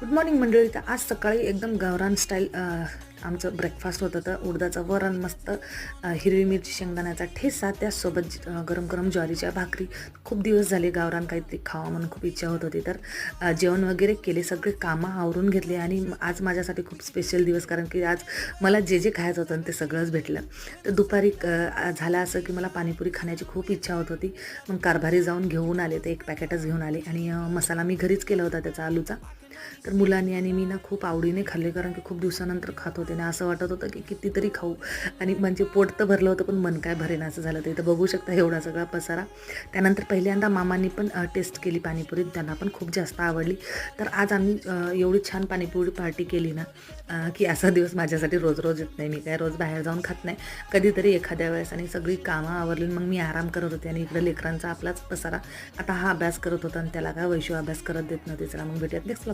Good morning मंडळी. तर आज सकाळी एकदम गावरान स्टाईल आमचं ब्रेकफास्ट होतं. तर उडदाचं वरण मस्त, हिरवी मिरची शेंगदाण्याचा ठेचा, त्याचसोबत गरम गरम ज्वारीच्या भाकरी. खूप दिवस झाले गावरान काहीतरी खावं म्हणून खूप इच्छा होत होती. तर जेवण वगैरे केले, सगळे कामं आवरून घेतले आणि आज माझ्यासाठी खूप स्पेशल दिवस, कारण की आज मला जे जे खायचं होतं ते सगळंच भेटलं. तर दुपारी झालं असं की मला पाणीपुरी खाण्याची खूप इच्छा होत होती. मग कारभारी जाऊन घेऊन आले, तर एक पॅकेटच घेऊन आले आणि मसाला मी घरीच केला होता त्याचा आलूचा. तर मुलांनी आणि मी ना खूप आवडीने खाल्ले, कारण की खूप दिवसानंतर खात होते ना, असं वाटत होतं की कितीतरी खाऊ. आणि म्हणजे पोट तर भरलं होतं पण मन काय भरेना असं झालं. तर इथं बघू शकता एवढा सगळा पसारा. त्यानंतर पहिल्यांदा मामांनी पण टेस्ट केली पाणीपुरी, त्यांना पण खूप जास्त आवडली. तर आज आम्ही एवढी छान पाणीपुरी पार्टी केली ना, की असा दिवस माझ्यासाठी रोज रोज येत नाही. मी काय रोज बाहेर जाऊन खात नाही, कधीतरी एखाद्या वेळेस. आणि सगळी कामं आवरली मग मी आराम करत होते आणि इकडं लेकरांचा आपलाच पसारा. आता हा अभ्यास करत होता आणि त्याला काय वैशू अभ्यास करत देत नव्हते. चला मग भेटूयात नेक्स्ट